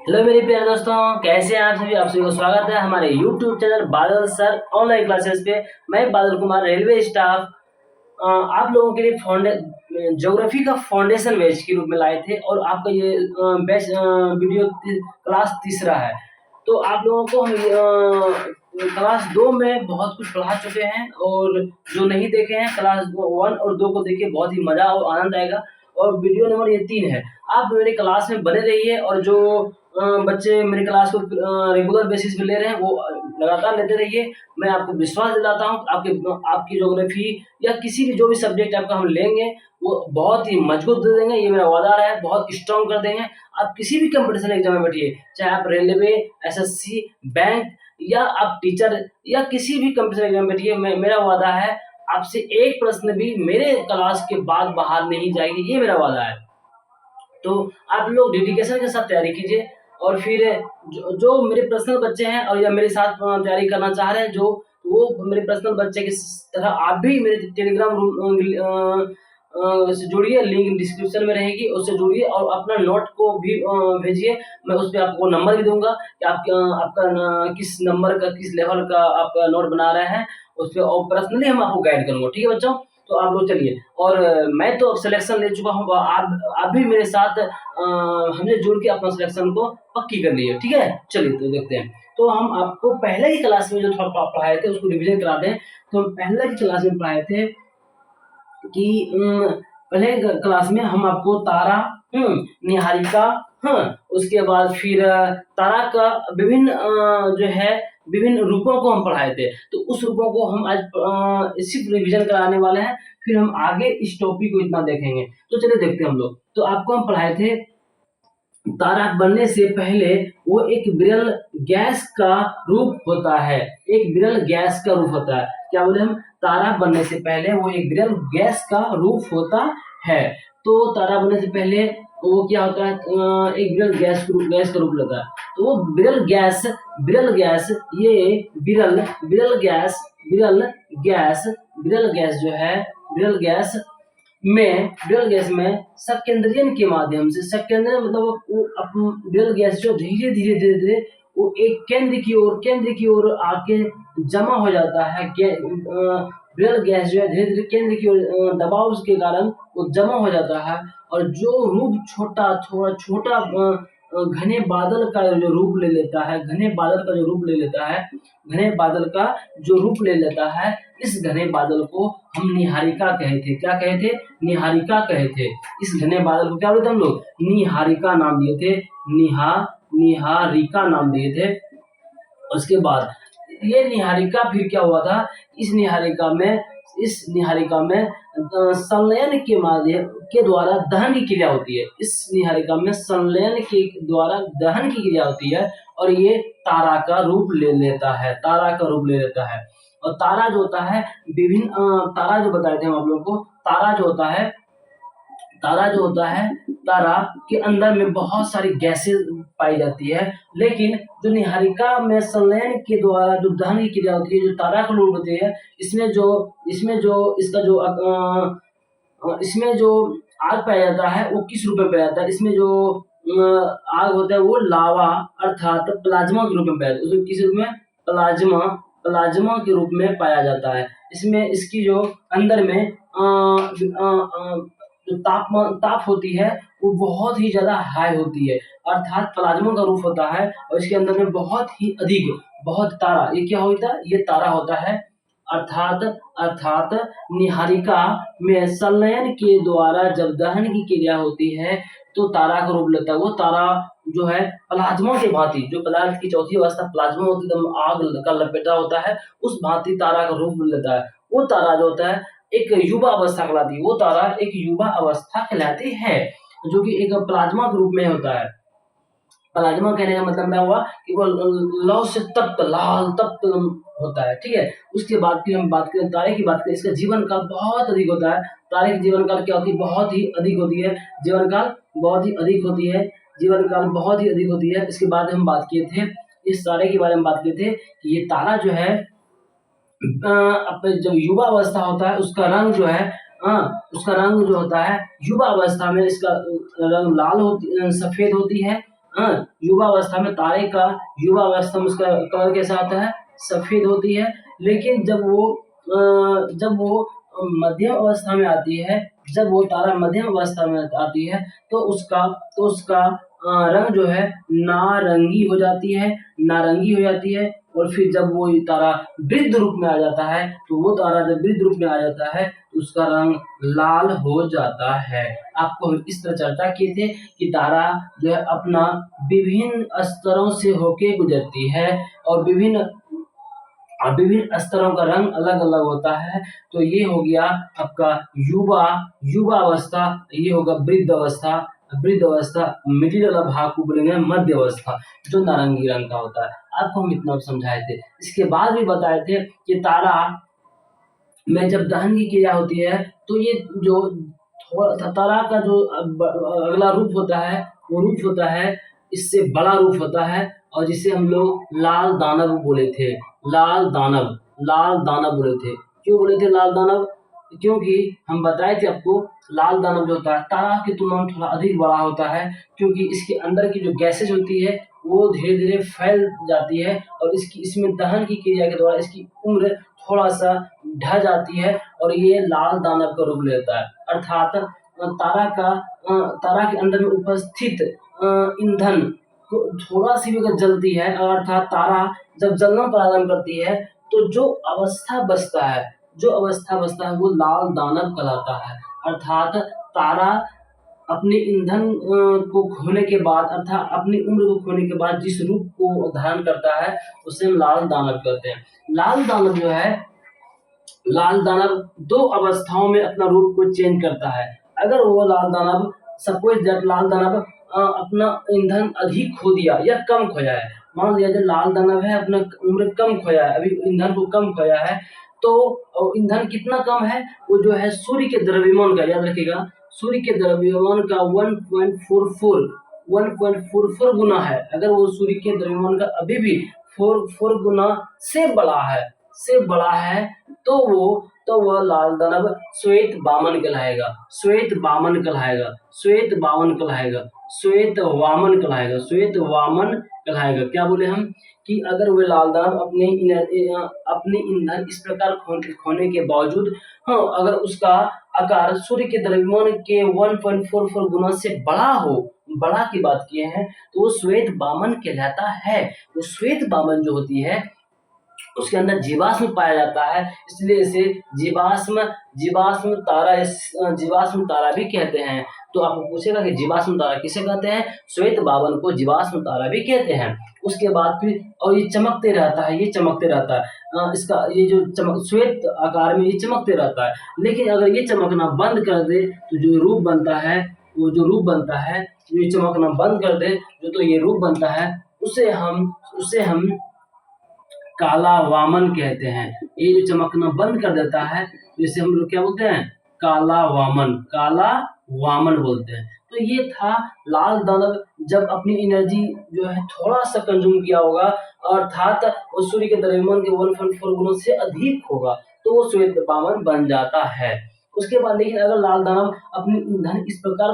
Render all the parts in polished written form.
Hello मेरे प्यारे दोस्तों, कैसे हैं आप सभी। आप सभी को स्वागत है हमारे यूट्यूब चैनल बादल सर ऑनलाइन क्लासेस पे। मैं बादल कुमार, रेलवे स्टाफ, आप लोगों के लिए ज्योग्राफी का फाउंडेशन बैच के रूप में लाए थे और आपका ये बैच वीडियो क्लास तीसरा है। तो आप लोगों को हम क्लास 2 में बहुत कुछ पढ़ा चुके हैं और जो नहीं देखे हैं क्लास 1 और 2 को देखिए, बहुत ही मजा और आनंद आएगा। और वीडियो नंबर ये 3 है। आप मेरे क्लास में बने रहिए और जो बच्चे मेरी क्लास को रेगुलर बेसिस पे ले रहे हैं वो लगातार लेते रहिए। मैं आपको विश्वास दिलाता हूँ आपकी ज्योग्राफी या किसी भी जो भी सब्जेक्ट आपका हम लेंगे वो बहुत ही मजबूत दे देंगे, ये मेरा वादा है। बहुत स्ट्रॉन्ग कर देंगे। आप किसी भी कंपटीशन एग्जाम में बैठिए, चाहे आप रेलवे, एसएससी, बैंक या आप टीचर या किसी भी कंपटीशन एग्जाम में बैठिए, मेरा वादा है आपसे एक प्रश्न भी मेरे क्लास के बाद बाहर नहीं जाएगी, ये मेरा वादा है। तो आप लोग डेडिकेशन के साथ तैयारी कीजिए और फिर जो मेरे पर्सनल बच्चे हैं और या मेरे साथ तैयारी करना चाह रहे हैं, जो वो मेरे पर्सनल बच्चे की तरह आप भी मेरे टेलीग्राम से जुड़िए। लिंक डिस्क्रिप्शन में रहेगी, उससे जुड़िए और अपना नोट को भी भेजिए। मैं उस पे आपको नंबर भी दूंगा कि आपका किस नंबर का, किस लेवल का आप नोट बना रहे हैं, उस पे और पर्सनली हम आपको गाइड करूंगा। ठीक है बच्चों, तो आप लोग चलिए। और मैं तो अब सिलेक्शन ले चुका हूँ, आप भी मेरे साथ हमसे जुड़ के अपना सिलेक्शन को पक्की कर लिए। ठीक है, चलिए तो देखते हैं। तो हम आपको पहले ही क्लास में जो थोड़ा पढ़ाए थे उसको रिवीजन करा दें। तो हम पहले की क्लास में पढ़ाए थे कि पहले क्लास में हम आपको तारा, निहारिका, उसके बाद फिर तारा का विभिन्न जो है विभिन्न रूपों को हम पढ़ाए थे। तो उस रूपों को हम आज सिर्फ रिवीजन कराने वाले हैं। फिर हम आगे इस टॉपिक को इतना देखेंगे। तो चलिए देखते हैं हम लोग। तो आपको हम पढ़ाए थे तारा बनने से पहले वो एक विरल गैस का रूप होता है। एक विरल गैस का रूप होता है। क्या बोले हम? तारा बनने से पहले वो एक विरल गैस का रूप होता है। तो तारा बनने से पहले वो क्या होता है? एक गैस का रूप लेता है। तो वो विरल गैस जो है, विरल गैस में सकेंद्रियन के माध्यम से, सकेंद्रियन मतलब वो विरल गैस जो धीरे धीरे वो एक केंद्र की ओर आके जमा हो जाता है। विरल गैस जो है धीरे धीरे केंद्र की ओर दबाव के कारण वो जमा हो जाता है और जो रूप थोड़ा छोटा घने बादल का जो रूप ले लेता है, घने बादल का जो रूप ले लेता है, इस घने बादल को हम निहारिका कहे थे। क्या कहे थे? निहारिका कहे थे। इस घने बादल को क्या बोलते हम लोग? निहारिका नाम दिए थे। निहारिका नाम दिए थे। उसके बाद ये निहारिका फिर क्या हुआ था? इस निहारिका में संलयन के माध्यम के द्वारा दहन की क्रिया होती है। इस निहारिका में संलयन के द्वारा दहन की क्रिया होती है और ये तारा का रूप ले लेता है। और तारा जो होता है तारा जो बताए थे हम आप लोगों को, तारा के अंदर में बहुत सारी गैसें पाई जाती है। लेकिन जो निहारिका में संलयन के द्वारा जो दहन की क्रिया होती है, जो तारा का रूप होती है, इसमें जो आग पाया जाता है वो किस रूप में पाया जाता है? इसमें जो आग होता है वो लावा अर्थात प्लाज्मा के रूप में पाया जाता है। उसमें किस रूप में? प्लाज्मा के रूप में पाया जाता है। इसमें इसकी जो अंदर में जो ताप होती है वो बहुत ही ज्यादा हाई होती है, अर्थात प्लाज्मा का रूप होता है और इसके अंदर में बहुत तारा, ये क्या होता है? ये तारा होता है। अर्थात निहारिका में संलयन के द्वारा जब दहन की क्रिया होती है तो तारा का रूप लेता है। वो तारा जो है प्लाज्मा के भांति, जो पदार्थ की चौथी अवस्था प्लाज्मा होती है, एकदम आग का लपेटा होता है, उस भांति तारा का रूप लेता है। वो तारा जो होता है एक युवा अवस्था कहलाती है। वो तारा एक युवा अवस्था कहलाती है, जो कि एक प्लाज्मा के रूप में होता है। प्लाज्मा कहने का मतलब क्या हुआ कि वो लौ से लाल तप्त होता है। ठीक है, उसके बाद फिर हम बात करें तारे की, बात करें, इसका जीवन काल बहुत अधिक होता है। तारे की जीवन काल क्या होती है? बहुत ही अधिक होती है। जीवन काल बहुत ही अधिक होती है। इसके बाद हम बात किए थे, इस तारे के बारे में बात किए थे कि ये तारा जो है अपने जब युवा अवस्था होता है उसका रंग जो होता है युवा अवस्था में इसका रंग सफेद होती है। युवा अवस्था में तारे का युवा अवस्था में उसका कलर कैसा आता है, सफेद होती है। लेकिन जब वो मध्यम अवस्था में आती है, जब वो तारा मध्यम अवस्था में आती है तो उसका रंग जो है नारंगी हो जाती है। और फिर जब वो तारा वृद्ध रूप में आ जाता है, तो वो तारा जब वृद्ध रूप में आ जाता है तो उसका रंग लाल हो जाता है। आपको हम इस तरह चर्चा किए थे कि तारा जो है अपना विभिन्न स्तरों से होके गुजरती है और विभिन्न स्तरों का रंग अलग अलग होता है। तो ये हो गया आपका युवा अवस्था, ये होगा वृद्ध अवस्था, मिडिल वाला भाग को बोलेंगे मध्य अवस्था, जो नारंगी रंग का होता है। आपको हम इतना समझाए थे। इसके बाद भी बताए थे कि तारा में जब दहन की क्रिया होती है तो ये जो थोड़ा तारा का जो अगला रूप होता है, वो रूप होता है इससे बड़ा रूप होता है, और जिसे हम लोग लाल दानव बोले थे। लाल दानव बोले थे। क्यों बोले थे लाल दानव? क्योंकि हम बताए थे आपको, लाल दानव जो होता है तारा की तुलना में थोड़ा अधिक बड़ा होता है, क्योंकि इसके अंदर की जो गैसेज होती है वो धीरे धीरे फैल जाती है, और इसमें दहन की क्रिया के द्वारा इसकी उम्र थोड़ा सा ढह जाती है, और ये लाल दानव का रूप लेता है। अर्थात तारा के अंदर में उपस्थित ईंधन थोड़ा सी भी अगर जलती है, अर्थात तारा जब जलना प्रारंभ करती है, तो जो अवस्था बचता है वो लाल दानव कहलाता है। अर्थात तारा अपने ईंधन को खोने के बाद, अर्थात अपनी उम्र को खोने के बाद जिस रूप को धारण करता है उसे हम लाल दानव कहते हैं। लाल दानव दो अवस्थाओं में अपना रूप को चेंज करता है। अगर वो लाल दानव अपना ईंधन अधिक खो दिया या कम खोया है, मान लिया जो लाल दानव है अपना उम्र कम खोया है, अभी ईंधन को कम खोया है, तो ईंधन कितना कम है, वो जो है सूर्य के द्रव्यमान का, याद रखिएगा, सूर्य के द्रव्यमान का 1.44 गुना है। अगर वो सूर्य के द्रव्यमान का अभी भी 4 गुना से बड़ा है, तो वह लाल दानव श्वेत वामन कहलाएगा। क्या बोले हम कि अगर वे लाल दानव अपने ईंधन इस प्रकार खोने के बावजूद, अगर उसका आकार सूर्य के द्रव्यमान के 1.44 गुना से बड़ा की बात किए हैं, तो वो श्वेत वामन कहलाता है। वो श्वेत वामन जो होती है उसके अंदर जीवाश्म पाया जाता है, इसलिए इसे जीवाश्म तारा भी कहते हैं। तो आपको पूछेगा कि जीवाश्म तारा किसे कहते हैं? श्वेत वामन को जीवाश्म तारा भी कहते हैं। उसके बाद फिर, और ये चमकते रहता है, इसका ये जो श्वेत आकार में ये चमकते रहता है। लेकिन अगर ये चमकना बंद कर दे तो जो रूप बनता है, ये चमकना बंद कर दे तो ये रूप बनता है, उसे हम काला वामन कहते हैं। ये जो चमकना बंद कर देता है, जिसे हम लोग क्या बोलते हैं? काला वामन बोलते हैं। तो ये था लाल दानव जब अपनी एनर्जी जो है थोड़ा सा कंज्यूम किया होगा, अर्थात वो सूर्य के द्रव्यमान के 1.4 गुना से अधिक होगा, तो वो श्वेत वामन बन जाता है। उसके बाद लेकिन अगर लाल दानव अपनी ईंधन इस प्रकार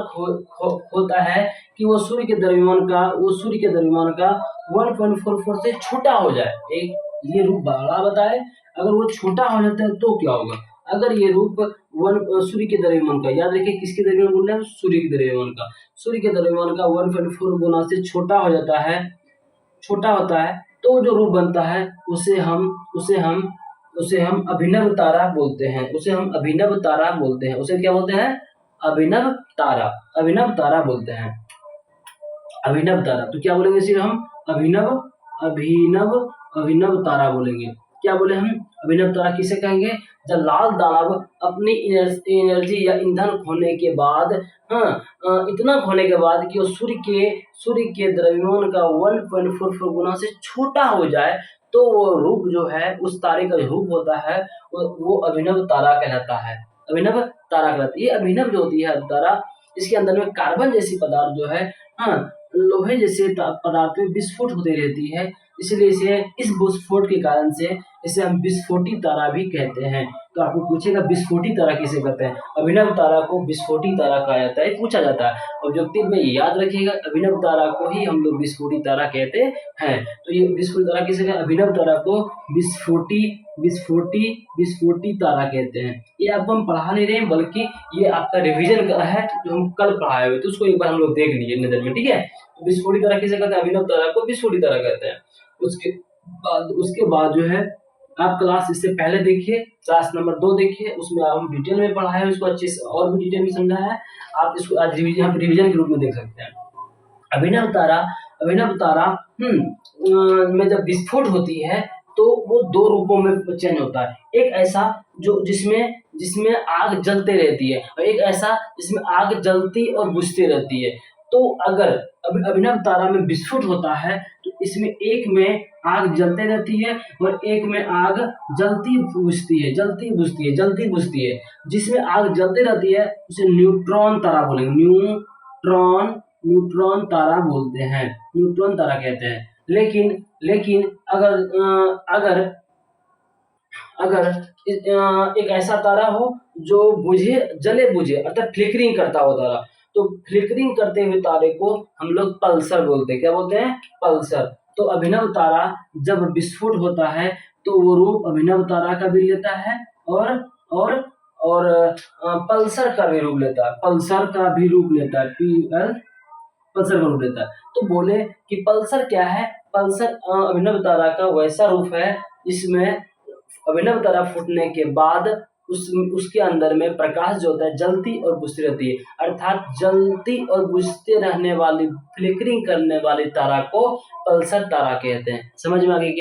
खोता है कि वो सूर्य के द्रव्यमान का 1.44 से छोटा हो जाए, ये रूप बड़ा बताए, अगर वो छोटा हो जाता है तो क्या होगा? अगर ये रूप सूर्य के द्रव्यमान का, याद रखिए किसके द्रव्यमान बोल रहे हैं? सूर्य के द्रव्यमान का 1.4 गुना से छोटा होता है, तो जो रूप बनता है उसे हम अभिनव तारा बोलते हैं। उसे क्या बोलते हैं? अभिनव तारा बोलते हैं। अभिनव तारा, तो क्या बोलेंगे इसे हम? अभिनव तारा बोलेंगे। क्या बोले हम? अभिनव तारा किसे कहेंगे? जब लाल दानव अपनी एनर्जी या ईंधन खोने के बाद, इतना खोने के बाद कि वो सूर्य के द्रव्यमान का 1.44 गुना से छोटा हो जाए, तो वो रूप जो है, उस तारे का रूप होता है, वो अभिनव तारा कहलाता है। ये अभिनव जो होती है तारा, इसके अंदर में कार्बन जैसी पदार्थ जो है, लोहे जैसे पदार्थ में विस्फोट होती रहती है, इसलिए इस विस्फोट के कारण से इसे हम विस्फोटी तारा भी कहते हैं। तो आपको पूछेगा विस्फोटी तारा किसे कहते हैं? अभिनव तारा को विस्फोटी तारा कहा जाता है, पूछा जाता है। ऑब्जेक्टिव में याद रखिएगा, अभिनव तारा को ही हम लोग विस्फोटी तारा कहते हैं। तो ये विस्फोटी तारा किसे कहते हैं? अभिनव तारा को विस्फोटी विस्फोटी विस्फोटी तारा कहते हैं। ये आपको हम पढ़ा नहीं रहे हैं, बल्कि ये आपका रिवीजन है जो हम कल पढ़ाए हुए, तो उसको एक बार हम लोग देख लीजिए नजर में, ठीक है। तो विस्फोटी तारा किसे कहते हैं? अभिनव तारा को विस्फोटी तारा कहते हैं। उसके बाद जो है आप क्लास इससे पहले देखिए, क्लास नंबर 2 देखिए, उसमें हम डिटेल में पढ़ा है, उसको अच्छे से और भी डिटेल में समझा है। आप इसको आज रिवीजन के रूप में देख सकते हैं। अभिनव तारा में जब विस्फोट होती है तो वो 2 रूपों में चेंज होता है। एक ऐसा जो जिसमें आग जलते रहती है, और एक ऐसा जिसमें आग जलती और बुझती रहती है। तो अगर अभिनव तारा में विस्फोट होता है तो इसमें एक में आग जलते रहती है और एक में आग जलती बुझती है, जिसमें आग जलते रहती है उसे न्यूट्रॉन तारा बोलेंगे। न्यूट्रॉन तारा बोलते हैं, न्यूट्रॉन तारा कहते हैं। लेकिन अगर एक ऐसा तारा हो जो जले बुझे अर्थात फ्लिकरिंग करता हो तारा, तो फ्लिकरिंग करते हुए तारे को हम लोग पल्सर बोलते हैं। क्या बोलते हैं? पल्सर। तो अभिनव तारा जब विस्फोट होता है तो वो रूप अभिनव तारा का भी लेता है और पल्सर का भी रूप लेता है, पल्सर का रूप लेता है। तो बोले कि पल्सर क्या है? पल्सर अभिनव तारा का वैसा रूप है जिसमें अभिनव तारा फूटने के बाद उसके अंदर में प्रकाश जो होता है जलती और बुझती रहती है, अर्थात जलती और बुझते रहने वाली, फ्लिकरिंग करने वाली तारा को पल्सर तारा कहते हैं। समझ में आ गई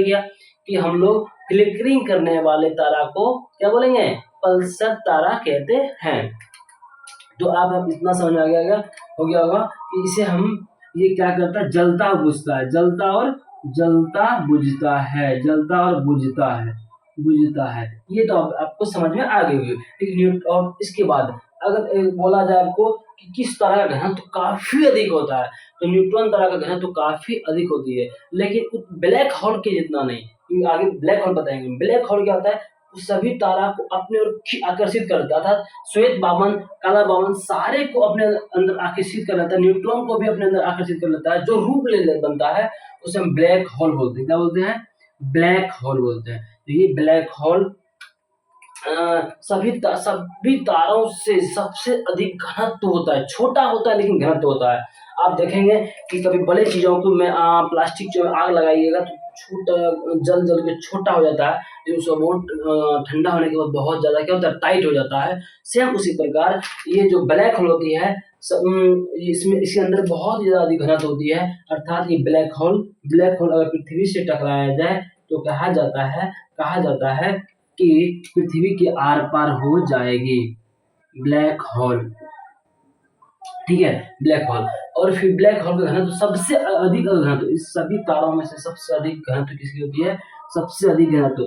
क्या कि हम लोग फ्लिकरिंग करने वाले तारा को क्या बोलेंगे? पल्सर तारा कहते हैं। तो आप इतना समझ में हो गया होगा कि इसे हम, ये क्या करता है? जलता और बुझता है, जलता और बुझता है। ये तो आपको समझ में आ गई होगी, ठीक। और इसके बाद अगर बोला जाए आपको कि किस तरह का घनत्व काफी अधिक होता है, तो न्यूट्रॉन तरह का घनत्व काफी अधिक होती है, लेकिन ब्लैक होल के जितना नहीं, क्योंकि आगे ब्लैक होल बताएंगे। ब्लैक होल क्या होता है? सभी तारा को अपने ओर आकर्षित करता था, श्वेत बामन, काला बामन सारे को अपने अंदर आकर्षित कर लेता है, न्यूट्रॉन को भी अपने अंदर आकर्षित कर लेता है। जो रूप बनता है उसे हम ब्लैक होल बोलते हैं। क्या बोलते हैं? ब्लैक होल बोलते हैं। तो ये ब्लैक होल सभी तारों से सबसे अधिक घनत्व होता है, छोटा होता है लेकिन घनत्व होता है। आप देखेंगे कि कभी बड़े चीजों को में प्लास्टिक जो आग लगाइएगा तो जल के छोटा हो जाता है, लेकिन उसका बहुत ठंडा होने के बाद बहुत ज्यादा क्या होता है? टाइट हो जाता है। सेम उसी प्रकार ये जो ब्लैक होल होती है, इसके अंदर बहुत ज्यादा अधिक घनत्व होती है, अर्थात ये ब्लैक होल अगर पृथ्वी से टकराया जाए तो कहा जाता है कि पृथ्वी के आर पार हो जाएगी, ब्लैक होल, ठीक है, ब्लैक होल। और फिर ब्लैक होल का घनत्व सबसे अधिक घनत्व, इस सभी तारों में से सबसे अधिक घनत्व किसकी होती है? सबसे अधिक घनत्व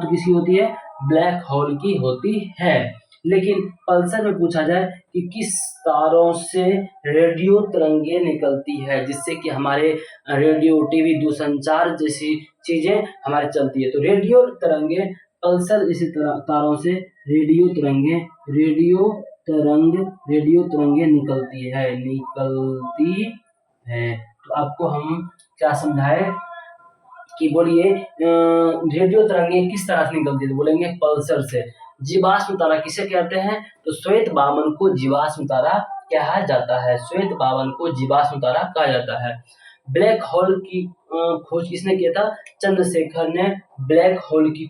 किसकी होती है? ब्लैक होल की होती है। लेकिन पल्सर में पूछा जाए कि किस तारों से रेडियो तरंगे निकलती है, जिससे कि हमारे रेडियो, टीवी, दूरसंचार जैसी चीजें हमारे चलती है, तो रेडियो तरंगे पल्सर जैसी तारों से रेडियो तरंगे निकलती है। तो आपको हम क्या समझाए कि बोलिए रेडियो तरंगे किस तरह से निकलती है? तो बोलेंगे पल्सर से। जीवाश्म तारा किसे कहते हैं? तो श्वेत बामन को जीवाश्म तारा कहा जाता है। ब्लैक होल की खोज किसने किया था? चंद्रशेखर ने ब्लैक होल की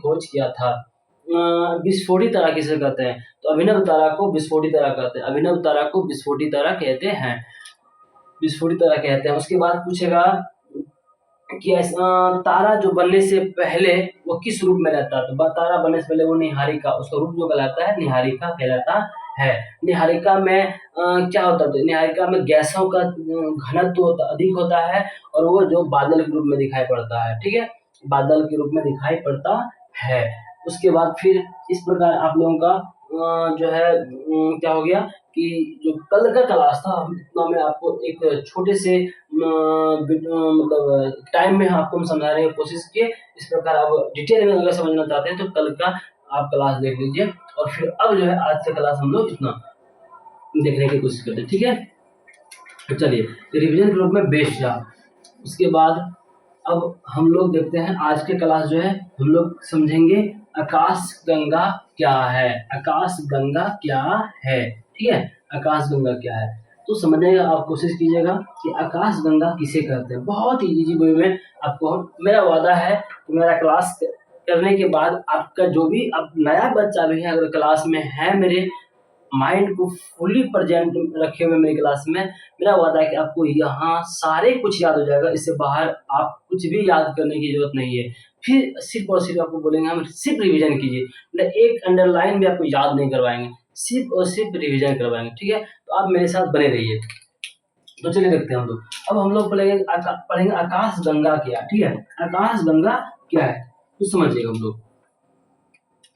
खोज किया था। विस्फोटी तारा किसे कहते हैं? तो अभिनव तारा को विस्फोटी तारा कहते हैं। उसके बाद पूछेगा कि तारा जो बनने से पहले वो किस रूप में रहता है? तो तारा बनने से पहले वो निहारिका, उसका रूप जो कहलाता है निहारिका कहलाता है। निहारिका में क्या होता है? तो निहारिका में गैसों का घनत्व अधिक होता है और वो जो बादल के रूप में दिखाई पड़ता है, ठीक है, बादल के रूप में दिखाई पड़ता है। उसके बाद फिर इस प्रकार आप लोगों का जो है क्या हो गया कि जो कल का क्लास था इतना मैं आपको एक छोटे से मतलब टाइम में आपको हम समझाने की कोशिश किए। इस प्रकार आप डिटेल में अगर समझना चाहते हैं तो कल का आप क्लास देख लीजिए, और फिर अब जो है आज से क्लास हम लोग इतना देखने की कोशिश करते हैं, ठीक है। तो चलिए, रिवीजन के रूप में बेस्ट रहा। उसके बाद अब हम लोग देखते हैं आज के क्लास जो है हम लोग समझेंगे आकाश गंगा क्या है। आकाश गंगा क्या है, ठीक है। आकाश गंगा क्या है तो समझने का आप कोशिश कीजिएगा कि आकाश गंगा किसे कहते हैं। बहुत ही इजी वे में आपको मेरा वादा है कि मेरा क्लास करने के बाद आपका जो भी अब नया बच्चा भी है अगर क्लास में है, मेरे माइंड को फुली प्रेजेंट रखे हुए मेरी क्लास में, मेरा वादा है कि आपको यहाँ सारे कुछ याद हो जाएगा। इससे बाहर आप कुछ भी याद करने की जरूरत नहीं है। फिर सिर्फ और सिर्फ आपको बोलेंगे हम सिर्फ रिवीजन कीजिए, मतलब एक अंडरलाइन भी आपको याद नहीं करवाएंगे, सिर्फ और सिर्फ रिवीजन करवाएंगे, ठीक है। तो आप मेरे साथ बने रहिए। तो चलिए देखते हैं हम लोग। अब हम लोग पढ़ेंगे आकाश गंगा क्या, ठीक है। आकाश गंगा क्या है तो समझिएगा हम लोग।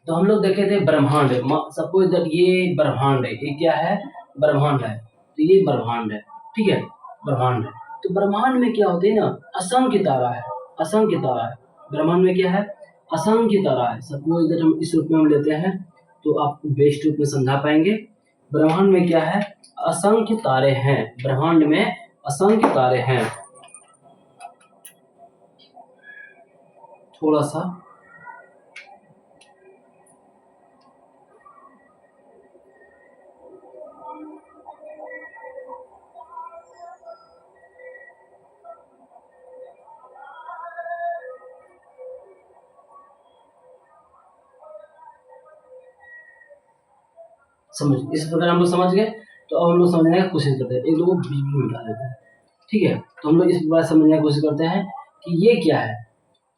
तो हम लोग देखे थे ब्रह्मांड, सपोज दैट ये ब्रह्मांड है, ये क्या है, ब्रह्मांड है। तो ये ब्रह्मांड है, ठीक है, ब्रह्मांड है। तो ब्रह्मांड में क्या होते हैं ना, असंख्य तारा है, असंख्य तारा है। ब्रह्मांड में क्या है, असंख्य तारा है। सपोज दैट हम इस रूप में हम लेते हैं तो आपको बेस्ट रूप में समझा पाएंगे। ब्रह्मांड में क्या है, असंख्य तारे हैं, ब्रह्मांड में असंख्य तारे हैं। थोड़ा सा समझ, इस प्रकार हम लोग समझ गए। तो अब हम लोग समझने की कोशिश करते हैं, एक दो को बीच में मिटा देते हैं, ठीक है। तो हम लोग इस बार समझने की कोशिश करते हैं कि ये क्या है।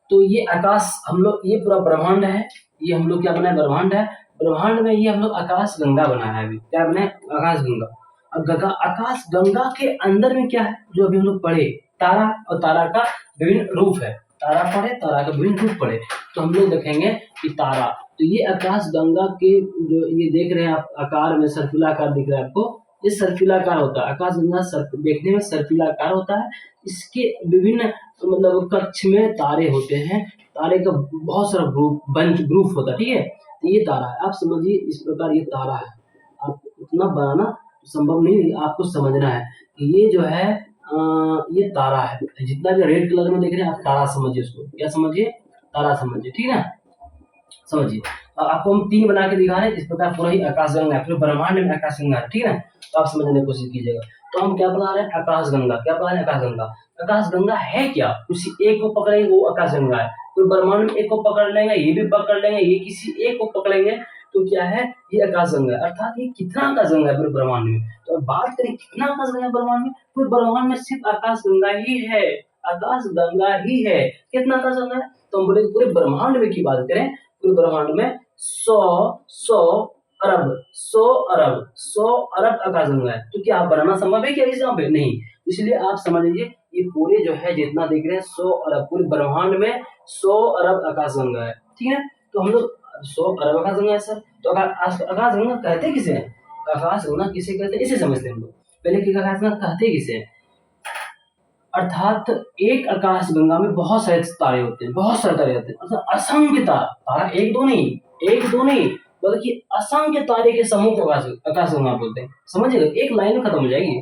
तो ये आकाश, हम लोग ये पूरा ब्रह्मांड है, ये हम लोग क्या बनाए, ब्रह्मांड है। ब्रह्मांड में ये हम लोग आकाश गंगा बनाया है, अभी क्या बनाए, आकाश गंगा। अब गंगा, आकाश गंगा के अंदर में क्या है जो अभी हम लोग पढ़े, तारा, और तारा का विभिन्न रूप है। तारा पढ़े, तारा का विभिन्न रूप पढ़े। तो हम लोग देखेंगे कि तारा, तो ये आकाश गंगा के जो ये देख रहे हैं आप आकार में सर्पिला आकार दिख रहा है आपको, ये सर्पिला आकार होता है। आकाश गंगा देखने में सर्पिला आकार होता है। इसके विभिन्न मतलब कक्ष में तारे होते हैं, तारे का बहुत सारा ग्रुप होता है, ठीक है। तो ये तारा है, आप समझिए इस प्रकार ये तारा है। आप उतना बनाना संभव नहीं, आपको समझना है कि ये जो है ये तारा है। जितना भी रेड कलर में देख रहे हैं आप तारा समझिए, उसको क्या समझिए, तारा समझिए, ठीक है ना। समझिए, आपको हम 3 बना के दिखा रहे हैं, इस प्रकार पूरा ही आकाशगंगा है, पूरे ब्रह्मांड में आकाशगंगा है, ठीक है ना। तो आप समझने की कोशिश कीजिएगा। तो हम क्या बना रहे हैं, आकाशगंगा, क्या बना रहे हैं, आकाशगंगा। आकाशगंगा है क्या, किसी एक को पकड़ेंगे वो आकाशगंगा है। तो ब्रह्मांड में एक को पकड़ लेंगे, ये भी पकड़ लेंगे, ये किसी एक को पकड़ेंगे तो क्या है, ये आकाशगंगा है। अर्थात ये कितना आकाशगंगा है पूरे ब्रह्मांड में। तो अब बात करें कितना आकाशगंगा है ब्रह्मांड में, पूरे ब्रह्मांड में सिर्फ आकाशगंगा ही है, आकाशगंगा ही है। कितना आकाशगंगा है, तो हम बोले पूरे ब्रह्मांड में की बात करें, पूरे ब्रह्मांड में 100 अरब 100 अरब आकाशगंगा है। तो क्या आप बनाना संभव है क्या इस यहाँ पे, नहीं। इसलिए आप समझ लीजिए ये पूरे जो है जितना देख रहे हैं 100 अरब, पूरे ब्रह्मांड में 100 अरब आकाशगंगा है, ठीक है। तो हम लोग 100 अरब आकाशगंगा है सर, तो आकाशगंगा कहते किसे हैं, आकाशगंगा किसे कहते हैं इसे समझते हैं हम लोग। पहले की आकाशगंगा कहते किसे हैं, अर्थात एक आकाश गंगा में बहुत सारे तारे होते हैं, बहुत सारे तारे होते हैं, अर्थात असंख्य तारा, तारा एक दो नहीं बल्कि असंख्य तारे के समूह को आकाश गंगा बोलते हैं। समझिएगा, एक लाइन में खत्म हो जाएगी।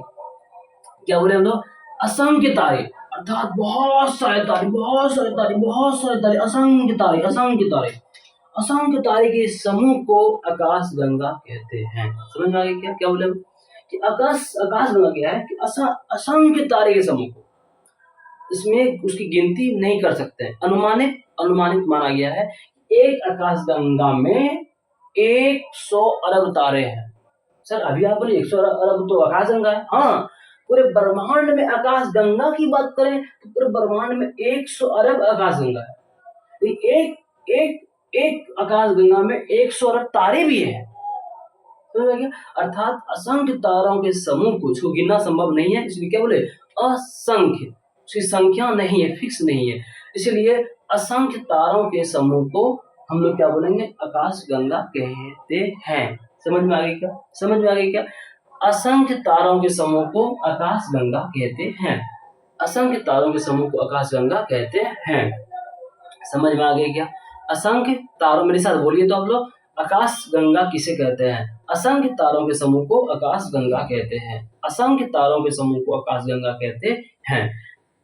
क्या बोले हम लोग, असंख्य तारे, अर्थात बहुत सारे तारे, बहुत सारे तारे, बहुत सारे तारे, असंख्य तारे, असंख्य तारे, असंख्य तारे के समूह को आकाश गंगा कहते हैं। समझ में आ गया क्या, क्या बोले कि आकाश गंगा क्या है कि असंख्य तारे के समूह को, इसमें उसकी गिनती नहीं कर सकते हैं, अनुमानित माना गया है। एक आकाशगंगा में 100 अरब तारे हैं। सर अभी आप बोले 100 अरब तो आकाशगंगा है, हाँ। पूरे ब्रह्मांड में आकाशगंगा की बात करें तो पूरे ब्रह्मांड में 100 अरब आकाशगंगा है। तो एक एक एक आकाशगंगा में 100 अरब तारे भी हैं। अर्थात असंख्य तारों के समूह को इसको गिनना संभव नहीं है, इसलिए क्या बोले, असंख्य, उसकी संख्या नहीं है, फिक्स नहीं है। इसलिए असंख्य तारों के समूह को हम लोग क्या बोलेंगे, आकाश गंगा कहते हैं। समझ में आ गई क्या, समझ में आ गई क्या। असंख्य तारों के समूह को आकाश गंगा कहते हैं। असंख्य तारों के समूह को आकाश गंगा कहते हैं। समझ में आ गया क्या? असंख्य तारों, मेरे साथ बोलिए तो आप लोग, आकाश गंगा किसे कहते हैं? असंख्य तारों के समूह को आकाश गंगा कहते हैं। असंख्य तारों के समूह को आकाश गंगा कहते हैं।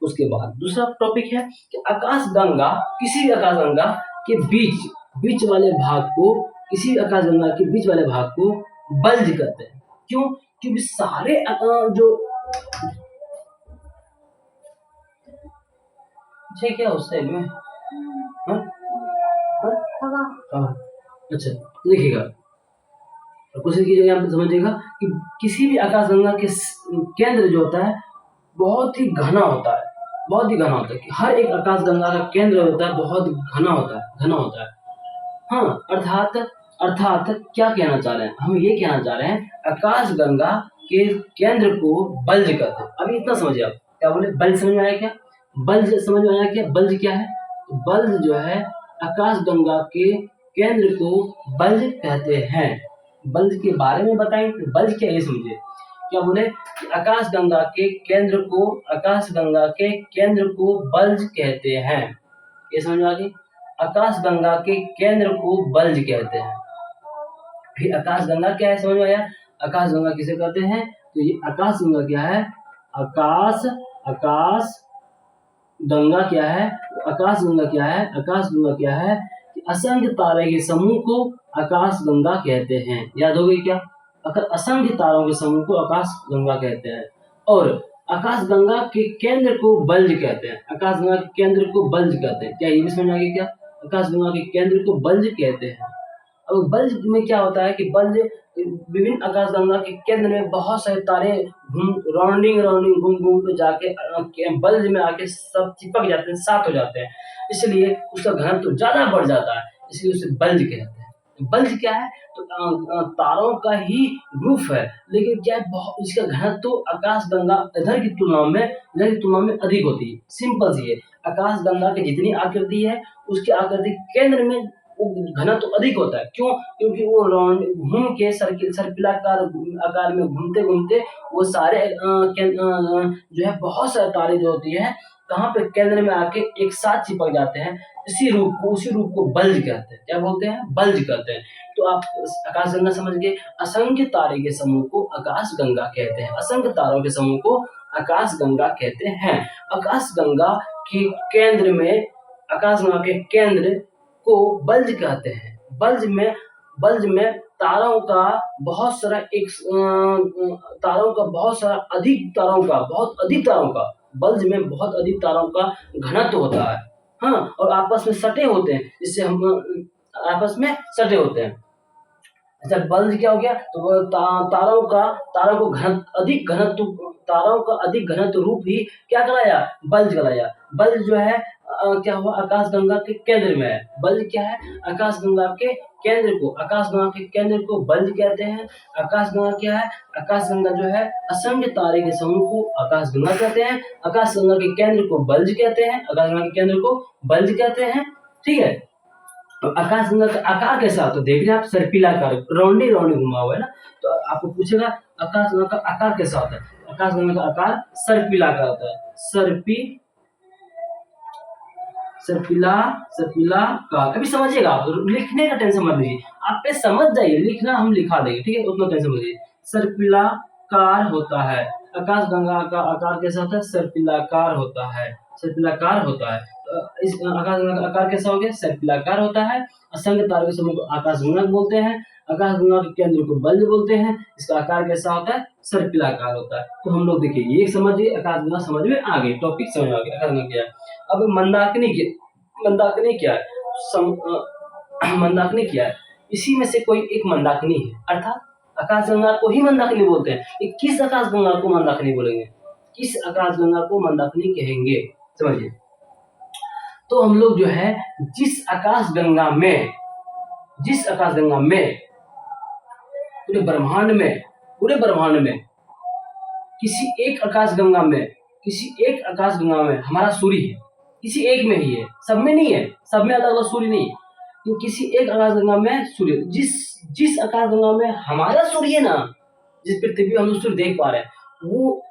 उसके बाद दूसरा टॉपिक है कि आकाश गंगा, किसी भी आकाश गंगा के बीच वाले भाग को, किसी भी आकाश गंगा के बीच वाले भाग को बल्ज कहते हैं। क्यों? क्योंकि सारे जो क्या उस साइड में अच्छा देखिएगा, कोशिश कीजिएगा आप समझिएगा कि किसी भी आकाश गंगा के केंद्र जो होता है बहुत ही घना होता है, बहुत ही घना होता है। कि हर एक आकाश गंगा का केंद्र होता है बहुत घना होता है। हाँ, अर्थात क्या कहना चाह रहे हैं? हम ये कहना चाह रहे हैं आकाश गंगा के केंद्र को बल्ज कहते हैं। अभी इतना समझिए आप, क्या बोले? बल्ज समझ में आया क्या? बल्ज समझ में आया क्या? बल्ज क्या है? तो बल्ज जो है आकाश गंगा के केंद्र को बल्ज कहते हैं। बल्ज के बारे में बताएंगे, बल्ज क्या है समझिए। क्या बोले? आकाश गंगा के केंद्र को बल्ज कहते हैं। ये समझ में आ गई? आकाश गंगा के केंद्र को बल्ज कहते हैं। फिर आकाश गंगा क्या है, समझ में आया? आकाश गंगा किसे कहते हैं? तो ये आकाश गंगा क्या है? आकाश गंगा क्या है? आकाश गंगा क्या है कि असंख्य तारे के समूह को आकाश गंगा कहते हैं। याद हो गई क्या? अगर असंख्य तारों के समूह को आकाश गंगा कहते हैं। और आकाश गंगा के केंद्र को बल्ज कहते हैं। आकाश गंगा के केंद्र को बल्ज कहते हैं। क्या ये भी समझ आ गया क्या? आकाश गंगा के केंद्र को बल्ज कहते हैं। अब बल्ज में क्या होता है कि बल्ज विभिन्न आकाश गंगा के केंद्र में बहुत सारे तारे राउंडिंग घूम के जाके बल्ज में आके सब चिपक जाते हैं, साथ हो जाते हैं, इसलिए उसका घनत्व ज्यादा बढ़ जाता है, इसलिए उसे बल्ज कहते हैं। बल्ज क्या है? तो तारों का ही ग्रुप है, लेकिन क्या है इसका घनत्व आकाश गंगा इधर की तुलना में अधिक होती है। सिंपल सी है, आकाश गंगा की जितनी आकृति है उसकी आकृति केंद्र में घनत्व तो अधिक होता है। क्यों? क्योंकि वो राउंड घूम के सर्पिलाकार आकार में घूमते वो सारे जो है बहुत सारे तारे जो होती है कहाँ पे केंद्र में आके एक साथ चिपक जाते हैं। उसी रूप को बल्ज कहते हैं। क्या बोलते हैं? बल्ज कहते हैं। तो आप आकाश गंगा समझ गए। असंख्य तारे के समूह को आकाश गंगा कहते हैं। असंख्य तारों के समूह को आकाश गंगा कहते हैं। आकाश गंगा के केंद्र में, आकाश गंगा के केंद्र को बल्ज कहते हैं। बल्ज में तारों का बहुत सारा बहुत अधिक तारों का बल्ज में बहुत अधिक तारों का घनत्व होता है। हाँ, और आपस में सटे होते हैं, जिससे हम आपस में सटे होते हैं। अच्छा, बल्ज क्या हो गया? तो वो तारों का अधिक घनत्व रूप ही क्या कराया? बल्ज कराया। बल्ज जो है क्या हुआ? आकाश गंगा के केंद्र में है। बल्ज क्या है? आकाश गंगा के केंद्र को बल्ज कहते हैं। आकाश गंगा क्या है? आकाश गंगा जो है असंख्य तारे के समूह को आकाश गंगा कहते हैं। आकाश गंगा के केंद्र को बल्ज कहते हैं। ठीक है। तो आकाश गंगा का आकार कैसा होता है? देख रहे हैं आप, सर्पिला आकार, राउंडी घुमा हुआ है ना। तो आपको पूछेगा आकाश गंगा का आकार कैसा होता है? आकाश गंगा का आकार सर्पिला का होता है। सर्पिला का। अभी समझिएगा आप, लिखने का टेंशन मत लीजिए, आप पे समझ जाइए, लिखना हम लिखा देंगे, ठीक है, उतना टेंशन मत लीजिए। सर्पिलाकार होता है। आकाश गंगा का आकार कैसा होता है? सर्पिलाकार होता है। इस आकाश गंगा का आकार कैसा हो गया? सर्पिलाकार होता है। असंख्य तारों के समूह को आकाश गंगा बोलते हैं। आकाश गंगा के केंद्र को बल्ज बोलते हैं। इसका आकार कैसा होता है? सर्पिलाकार होता है। तो हम लोग देखिए, ये समझिए, आकाश गंगा समझ में आ गई, टॉपिक समझ में आ गया आकाश गंगा क्या है। अब मंदाकिनी क्या है? मंदाकिनी क्या है? इसी में से कोई एक मंदाकिनी है, अर्थात आकाश गंगा को ही मंदाकिनी बोलते हैं। ये किस आकाश गंगा को मंदाकिनी बोलेंगे? किस आकाश गंगा को मंदाकिनी कहेंगे? समझिए। तो हम लोग जो है जिस आकाश गंगा में पूरे ब्रह्मांड में किसी एक आकाश गंगा में हमारा सूर्य है, किसी एक में ही है, सब में नहीं है, सब में अलग अलग सूर्य नहीं है, किसी एक आकाश गंगा में सूर्य, जिस आकाश गंगा में हमारा सूर्य है ना, जिस पृथ्वी पे हम लोग सूर्य देख पा रहे हैं, वो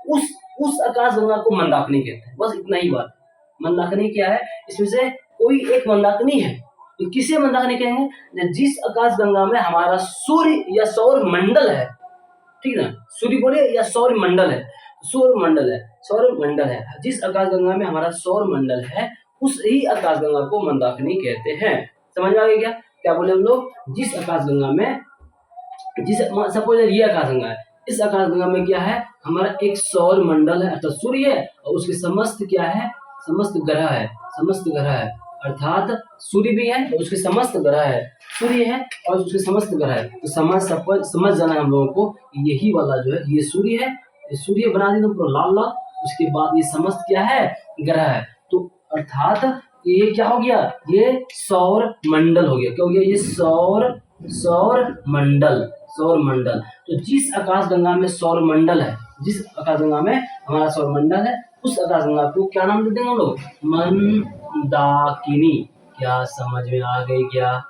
उस आकाशगंगा को मंदाकिनी कहते हैं। बस इतना ही बात। मंदाकिनी क्या है? इसमें से कोई एक मंदाकिनी है। तो किसे मंदाकिनी कहेंगे? जिस आकाशगंगा में हमारा सूर्य या सौर मंडल है, ठीक है ना, सूर्य बोले या सौर मंडल है, सौर मंडल है, जिस आकाशगंगा में हमारा सौर मंडल है, उस ही आकाशगंगा को मंदाकिनी कहते हैं। समझ में आ गया क्या? क्या बोले हम लोग? जिस आकाशगंगा में, जिस सपोज ये आकाशगंगा है, इस आकाशगंगा में क्या है? हमारा एक सौर मंडल है अर्थात सूर्य है, और उसके समस्त क्या है? समस्त ग्रह है, अर्थात सूर्य भी है और उसके समस्त ग्रह है, सूर्य है और उसके समस्त ग्रह है। तो समझ जाना है हम लोगों को, यही वाला जो है ये सूर्य है, ये सूर्य बना दी तो लाल लाल, उसके बाद ये समस्त क्या है? ग्रह है। तो अर्थात ये क्या हो गया? ये सौर मंडल हो गया। क्या हो गया? ये सौर मंडल। तो जिस आकाशगंगा में सौर मंडल है, जिस आकाशगंगा में हमारा सौर मंडल है, उस आकाशगंगा को क्या नाम दे देंगे हम लोग? मंदाकिनी। क्या समझ में आ गई क्या?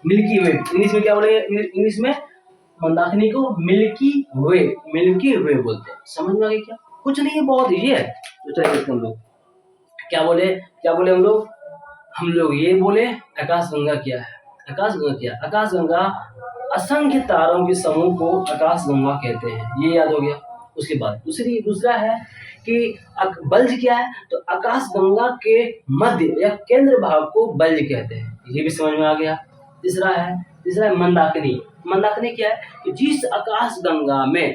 मिल्की वे, इंग्लिश में क्या बोलेंगे? इंग्लिश में मंदाकिनी को मिल्की वे बोलते हैं। समझ में आ गई क्या? कुछ नहीं है, बहुत इजी है। तो चलिए हम लोग क्या बोले हम लोग ये बोले आकाशगंगा क्या है? आकाशगंगा असंख्य तारों के समूह को आकाशगंगा कहते हैं। ये याद हो गया। उसके बाद दूसरा है कि बल्ज क्या है? तो आकाशगंगा के मध्य या केंद्र भाग को बल्ज कहते हैं। ये भी समझ में आ गया। तीसरा है मंदाकिनी। मंदाकिनी क्या है? कि जिस आकाशगंगा में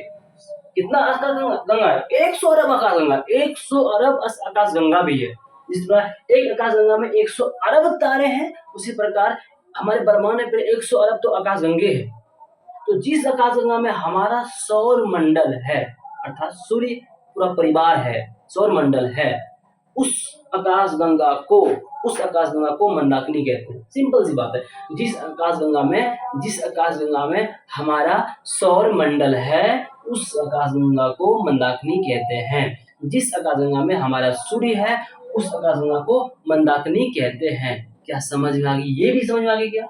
कितना आकाशगंगा है? 100 अरब आकाशगंगा, 100 अरब आकाशगंगा भी है। जिस प्रकार एक आकाशगंगा में 100 अरब तारे हैं, उसी प्रकार हमारे ब्रह्मांड में 100 अरब तो आकाशगंगे हैं। तो जिस आकाशगंगा में हमारा सौर मंडल है, अर्थात सूर्य पूरा परिवार है, सौर मंडल है, उस आकाशगंगा को मंदाकिनी कहते हैं। सिंपल सी बात है। जिस आकाशगंगा में हमारा सौर मंडल है, उस आकाशगंगा को मंदाकिनी कहते हैं। जिस आकाशगंगा में हमारा सूर्य है, उस आकाशगंगा को मंदाकिनी कहते हैं। क्या समझ में आ गई? ये भी समझ में आ गई क्या?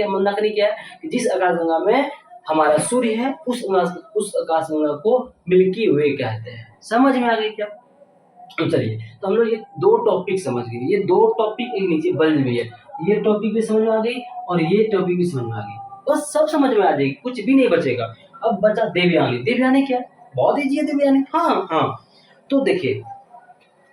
मंदाकिनी क्या है? कि जिस आकाशगंगा में हमारा सूर्य है, उस आकाशगंगा को मिल्की वे कहते हैं। समझ में आ गई क्या? तो चलिए, तो हम लोग ये 2 टॉपिक समझ गए। ये 2 टॉपिक एक नीचे बल्ज भी है, ये टॉपिक भी समझ में आ गई और ये टॉपिक भी समझ में आ गई। बस सब समझ में आ जाएगी, कुछ भी नहीं बचेगा। अब बचा देवयानी क्या है? बहुत ईजी है देवयानी। हाँ। तो देखिए,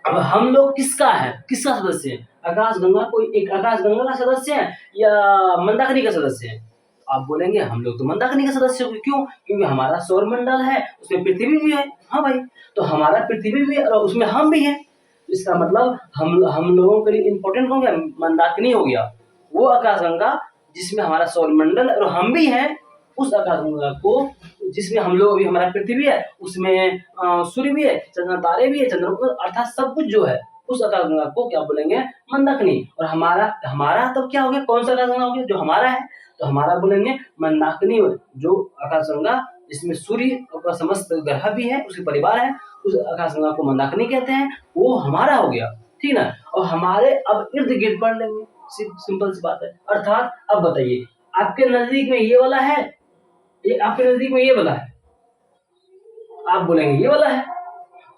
अब हम लोग किसका सदस्य है? आकाशगंगा कोई एक आकाशगंगा का सदस्य है या मंदाकिनी का सदस्य है? आप बोलेंगे हम लोग तो मंदाकिनी का सदस्य हो। क्यों? क्योंकि हमारा सौर मंडल है, उसमें पृथ्वी भी है। हाँ भाई, तो हमारा पृथ्वी भी है और उसमें हम भी हैं। इसका मतलब हम लोगों के लिए इम्पोर्टेंट हो गया, मंदाकिनी हो गया वो आकाशगंगा जिसमें हमारा सौर मंडल और हम भी हैं। उस आकाशगंगा को जिसमें हम लोग भी, हमारा पृथ्वी है, उसमें सूर्य भी है, चंद्र तारे भी है, चंद्र अर्थात सब कुछ जो है, उस आकाशगंगा को क्या बोलेंगे? मंदाकिनी। और हमारा तब क्या हो गया? कौन सा आकाशगंगा हो गया? जो हमारा है, तो हमारा बोलेंगे मंदाकिनी। जो आकाशगंगा जिसमें सूर्य और समस्त ग्रह भी है, उसके परिवार है, उस आकाशगंगा को मंदाकिनी कहते हैं। वो हमारा हो गया, ठीक ना। और हमारे अब इर्द गिर्द पढ़ लेंगे, सिंपल सी बात है। अर्थात अब बताइए, आपके नजदीक में ये वाला है, ये आपके नजदीक में ये वाला है, आप बोलेंगे ये वाला है।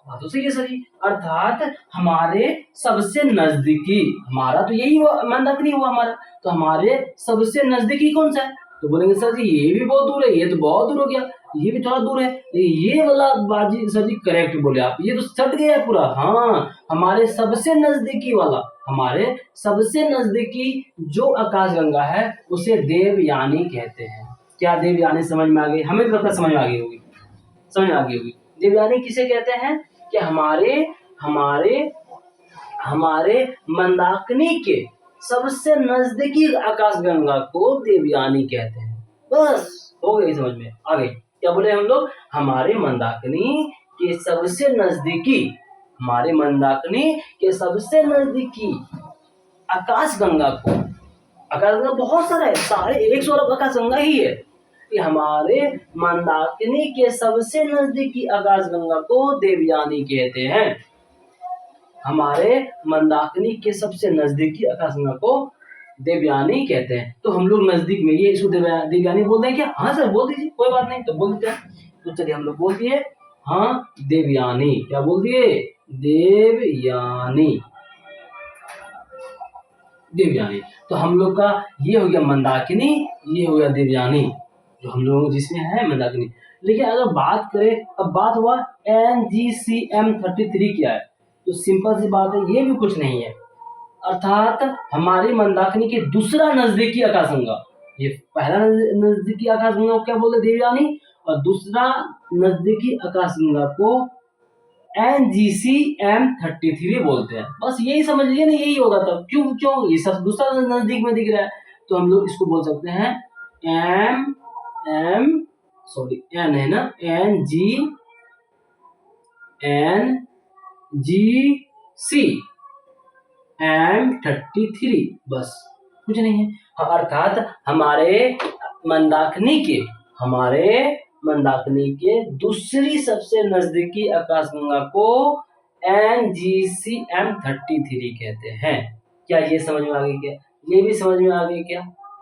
बात तो सही है सर। अर्थात हमारे सबसे नजदीकी, हमारा तो यही हुआ मंदाकिनी हुआ हमारा, तो हमारे सबसे नजदीकी कौन सा है? तो बोलेंगे सर जी ये भी बहुत दूर है, ये तो बहुत दूर हो गया, ये भी थोड़ा दूर है। ये वाला बाजी सर जी करेक्ट बोले आप, ये तो सट गया पूरा। हाँ, हमारे सबसे नजदीकी वाला, हमारे सबसे नजदीकी जो आकाशगंगा है उसे देवयानी कहते हैं। क्या देवयानी समझ में आ गई? हमें तो समझ में आ गई होगी। देवयानी किसे कहते हैं? कि हमारे मंदाकिनी के सबसे नजदीकी आकाशगंगा को देवयानी कहते हैं। बस हो गई समझ में आ गई। क्या बोले हम लोग? हमारे मंदाकिनी के सबसे नजदीकी आकाशगंगा बहुत सारा है, सारे 100 अरब आकाशगंगा ही है। कि हमारे मंदाकिनी के सबसे नजदीकी आकाशगंगा को देवयानी कहते हैं। हमारे मंदाकिनी के सबसे नजदीकी आकाशगंगा को देवयानी कहते हैं। तो हम लोग नजदीक में ये इसको देवयानी बोलते हैं क्या? हाँ सर बोल दीजिए, कोई बात नहीं, तो बोल देते हैं। तो चलिए हम लोग बोल दिए हाँ देवयानी। क्या बोल दिए? देवयानी। देवयानी। तो हम लोग का ये हो गया मंदाकिनी, ये हो गया देवयानी, जो हम लोग जिसमें है मंदाकिनी। लेकिन अगर बात करें, अब बात हुआ NGCM33 क्या है, तो सिंपल सी बात है, ये भी कुछ नहीं है, अर्थात हमारी मंदाकिनी के दूसरा नजदीकी आकाशगंगा। ये पहला नजदीकी आकाशगंगा को क्या बोलते हैं? देवयानी। और दूसरा नजदीकी आकाशगंगा को NGCM33 बोलते हैं। बस यही समझ लीजिए ना, यही होगा तब। क्यों क्यों ये सब दूसरा नजदीक में दिख रहा है, तो हम लोग इसको बोल सकते हैं एन है ना, NGCM33, बस कुछ नहीं है। अर्थात हमारे मंदाकिनी के दूसरी सबसे नजदीकी आकाशगंगा को NGCM33 कहते हैं। क्या ये समझ में आ गई क्या? ये भी समझ में आ गई क्या?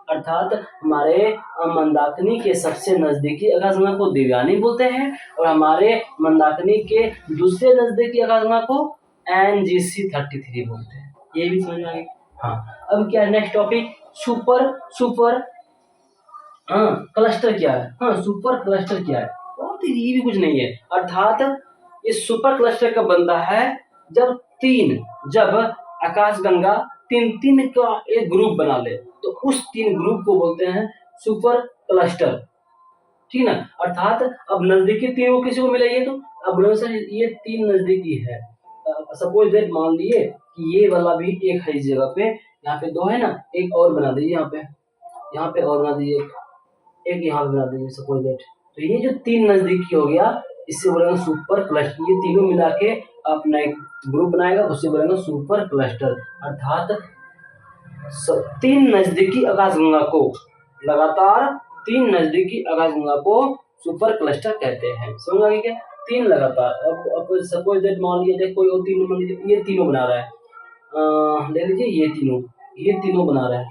अर्थात हमारे मंदाकिनी के सबसे नजदीकी आकाशगंगा को देवयानी बोलते हैं, और हमारे मंदाकिनी के दूसरे नजदीकी आकाशगंगा को NGC33 बोलते हैं। ये भी समझ में आ गई। हाँ, अब क्या है नेक्स्ट टॉपिक? सुपर क्लस्टर क्या है? हाँ, सुपर क्लस्टर क्या है? बहुत ही, ये भी कुछ नहीं है। अर्थात ये सुपर क्लस्टर कब बनता है? जब आकाशगंगा तीन का एक ग्रुप बना ले, तो उस 3 ग्रुप को बोलते हैं सुपर क्लस्टर। ठीक ना? अर्थात अब नजदीकी 3 को किसी को मिलाइए, तो अब सर ये 3 नजदीकी है, सपोज दैट मान लिए कि ये वाला भी एक है इस जगह पे, यहाँ पे 2 है ना, एक और बना दीजिए, यहाँ पे और बना दीजिए, एक यहाँ बना दीजिए सपोज दैट। तो ये जो 3 नजदीकी हो गया, इससे बोलेंगे सुपर क्लस्टर। ये तीनों मिला के अपना एक ग्रुप बनाएगा, उससे बोलेंगे सुपर क्लस्टर। अर्थात 3 नजदीकी आकाशगंगा को, लगातार 3 नजदीकी आकाशगंगा को सुपर क्लस्टर कहते हैं। समझ आ गई क्या? 3 लगातार। अब सपोज दैट मान लीजिए कोई और 3 मान लीजिए, ये तीनों बना रहा है, ले लीजिए ये तीनों बना रहा है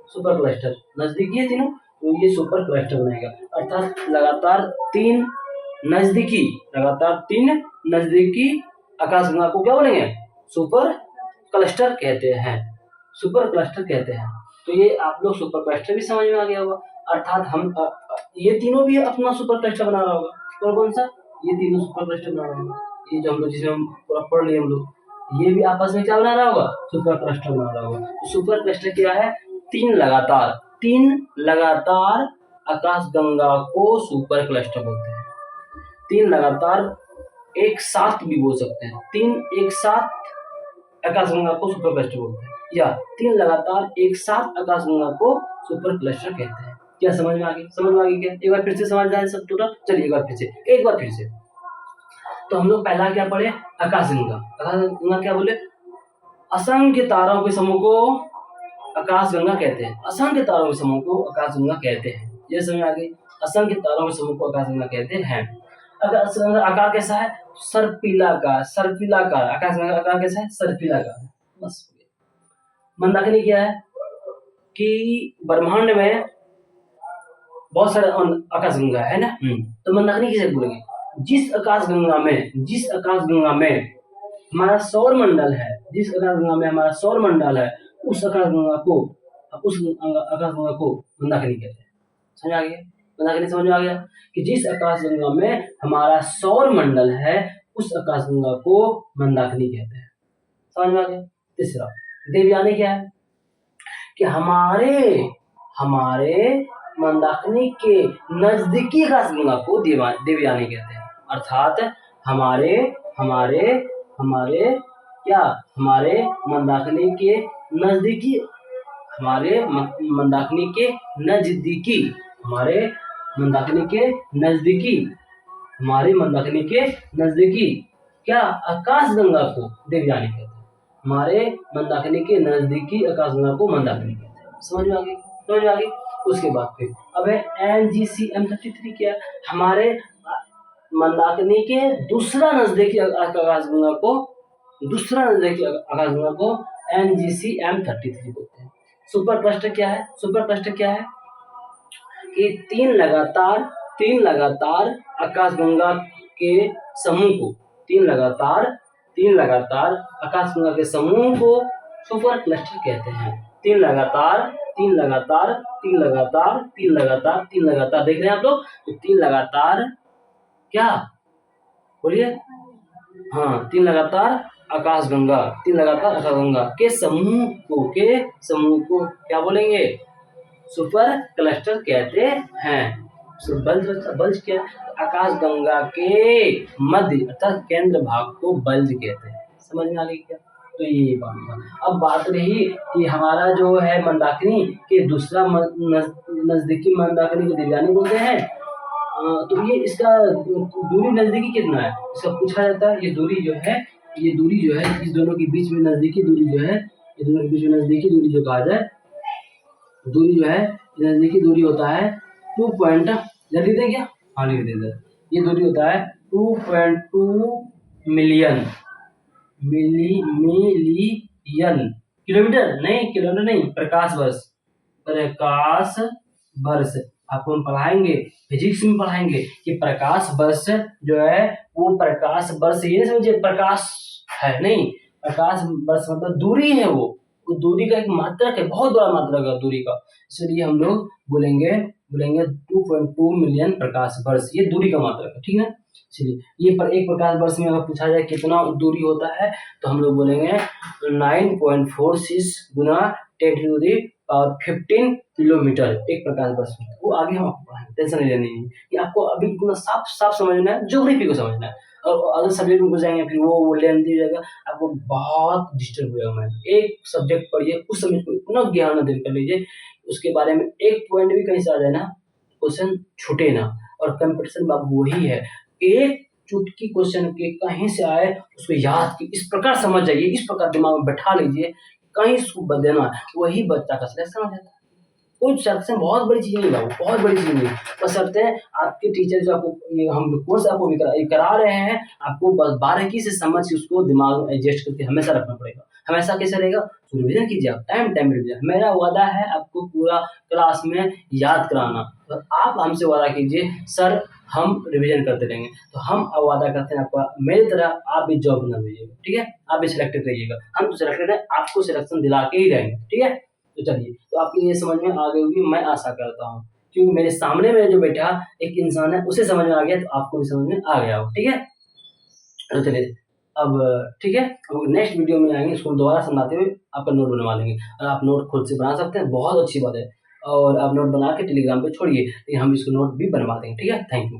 सुपर क्लस्टर, नजदीकी है तीनों, तो ये सुपर क्लस्टर बनेगा। अर्थात लगातार 3 नजदीकी आकाशगंगा को क्या बोलेंगे? सुपर क्लस्टर कहते हैं। सुपर क्लस्टर कहते हैं। तो ये आप लोग सुपर क्लस्टर भी समझ में आ गया होगा। अर्थात हम ये तीनों भी अपना सुपर क्लस्टर बना रहा होगा। कौन सा? ये तीनों सुपर क्लस्टर बना रहा होगा। ये जो हम लोग जिसमें हम पूरा पढ़ लिए हम लोग, ये भी आपस में क्या बना रहा होगा? सुपर क्लस्टर बना रहा होगा। सुपर क्लस्टर क्या है? 3 लगातार आकाशगंगा को सुपर क्लस्टर बोलते हैं। 3 लगातार एक साथ भी बोल सकते हैं, 3 एक साथ आकाशगंगा को सुपर क्लस्टर बोलते हैं, या 3 लगातार एक साथ आकाशगंगा को सुपर क्लस्टर कहते हैं। क्या समझ में आ गई? क्या? एक बार फिर से समझ आए सब टोटल? चलिए एक बार फिर से। तो हम लोग पहला क्या पढ़े? आकाशगंगा क्या बोले? असंख्य तारों के समूह को आकाशगंगा कहते हैं। असंख्य तारों के समूह को आकाशगंगा कहते हैं। ये समझ आ गई? असंख्य तारों के समूह को आकाशगंगा कहते हैं। अगर आकार कैसा है? सर्पिलाकार। आकाशगंगा का आकार कैसा है? सर्पिलाकार। बस मंदाकिनी क्या है कि ब्रह्मांड में बहुत सारे आकाशगंगा है ना, तो मंदाकिनी किसे बोलेंगे? जिस आकाशगंगा में हमारा सौर मंडल है, उस आकाशगंगा को मंदाकिनी कहते हैं। समझ आ गया? मंदाकिनी समझ में आ गया कि जिस आकाशगंगा में हमारा सौर मंडल है, उस आकाशगंगा को मंदाकिनी कहते हैं। समझ में आ गया? तीसरा देवयानी क्या है कि हमारे मंदाकिनी के नजदीकी आकाशगंगा को देवयानी कहते हैं। अर्थात हमारे मंदाकिनी के नजदीकी क्या आकाशगंगा को देवयानी कहते हैं। हमारे मंदाकिनी के नजदीकी आकाशगंगा को मंदाकिनी कहते हैं। समझ में आ गई? उसके बाद फिर अब है NGCM33 क्या? हमारे मंदाकिनी के दूसरा नजदीकी आकाशगंगा को NGCM33 बोलते हैं। सुपर क्लस्टर क्या है? सुपर क्लस्टर क्या है कि तीन लगातार आकाशगंगा के समूह को तीन लगातार आकाशगंगा के समूह को सुपर क्लस्टर कहते हैं। तीन लगातार तीन लगातार तीन लगातार तीन लगातार तीन लगातार देख रहे हैं आप लोग? तो तीन लगातार क्या बोलिए? हाँ, तीन लगातार आकाशगंगा के समूह को क्या बोलेंगे? सुपर क्लस्टर कहते हैं। बल्ज क्या? आकाशगंगा के मध्य अर्थात केंद्र भाग को बल्ज कहते हैं। समझ में आ गई क्या? तो ये बात था। अब बात रही कि हमारा जो है मंदाकिनी के दूसरा नजदीकी मंदाकिनी को देवयानी बोलते हैं। तो ये इसका दूरी नजदीकी कितना है इसका पूछा जाता है। ये दूरी जो है इस दोनों के बीच में नजदीकी दूरी जो है, इस दोनों के बीच में नजदीकी दूरी जो कहा जाए, दूरी जो है नजदीकी दूरी होता है 2 पॉइंट, जल्दी दें क्या? हाँ लिख देते। ये दूरी होता है 2.2 मिलियन किलोमीटर नहीं, प्रकाश वर्ष। आपको हम पढ़ाएंगे, फिजिक्स में पढ़ाएंगे कि प्रकाश वर्ष जो है वो प्रकाश वर्ष, ये नहीं समझिए प्रकाश है, नहीं, प्रकाश वर्ष मतलब दूरी है। वो दूरी का एक मात्रक है, बहुत बड़ा मात्रक है दूरी का। इसलिए हम लोग बोलेंगे 2.2 मिलियन प्रकाश वर्ष, ये दूरी का मात्रक है, ठीक है। चलिए, ये पर एक प्रकाश वर्ष में अगर पूछा जाए कितना दूरी होता है तो हम लोग बोलेंगे 9.46 गुना 10⁻15 किलोमीटर एक प्रकाश वर्ष में। वो आगे हम आपको पढ़ाएंगे, टेंशन नहीं लेनी है कि आपको अभी इतना साफ समझना है, ज्योग्राफी को समझना है। और अगर सब्जेक्ट में घुस जाएंगे फिर वो लेंथी हो जाएगा, आपको बहुत डिस्टर्ब हो जाएगा। मैं एक सब्जेक्ट पढ़िए, उस सब्जेक्ट को इतना ज्ञान अर्जित कर लीजिए, उसके बारे में एक पॉइंट भी कहीं से आ जाए ना, क्वेश्चन छूटे ना। और कंपटीशन बाबू वही है, एक चुटकी क्वेश्चन के कहीं से आए उसको याद की इस प्रकार समझ जाइए, इस प्रकार दिमाग में बैठा लीजिए, कहीं उसको बदलना, वही बच्चा का सिलेक्शन हो जाता है। कोई सिलेक्शन बहुत बड़ी चीज नहीं बाबू, बहुत बड़ी चीज नहीं। बशर्ते आपके टीचर जो आपको हम जो कोर्स आपको करा रहे हैं, आपको बस बारीकी से समझ के उसको दिमाग में एडजस्ट करके हमेशा रखना पड़ेगा। हमेशा कैसे रहेगा? रिविजन कीजिए आप, टाइम रिविजन। मेरा वादा है आपको पूरा क्लास में याद कराना, तो आप हमसे वादा कीजिए सर हम रिवीजन करते रहेंगे। तो हम अब वादा करते हैं आपका, मेरी तरह आप भी जॉब बना लीजिएगा, ठीक है। आप भी सिलेक्टेड रहिएगा, हम तो सिलेक्टेड है, आपको सिलेक्शन दिला के ही रहेंगे, ठीक है। तो चलिए, तो आपकी ये समझ में आ गई होगी, मैं आशा करता हूँ, क्योंकि मेरे सामने में जो बैठा एक इंसान है उसे समझ में आ गया, तो आपको भी समझ में आ गया हो, ठीक है। तो चलिए अब ठीक है, अब नेक्स्ट वीडियो में आएंगे, इसको दोबारा समझाते हुए आपका नोट बनवा लेंगे। और आप नोट खुद से बना सकते हैं, बहुत अच्छी बात है। और आप नोट बना के टेलीग्राम पे छोड़िए, हम इसको नोट भी बनवा देंगे, ठीक है। Thank you.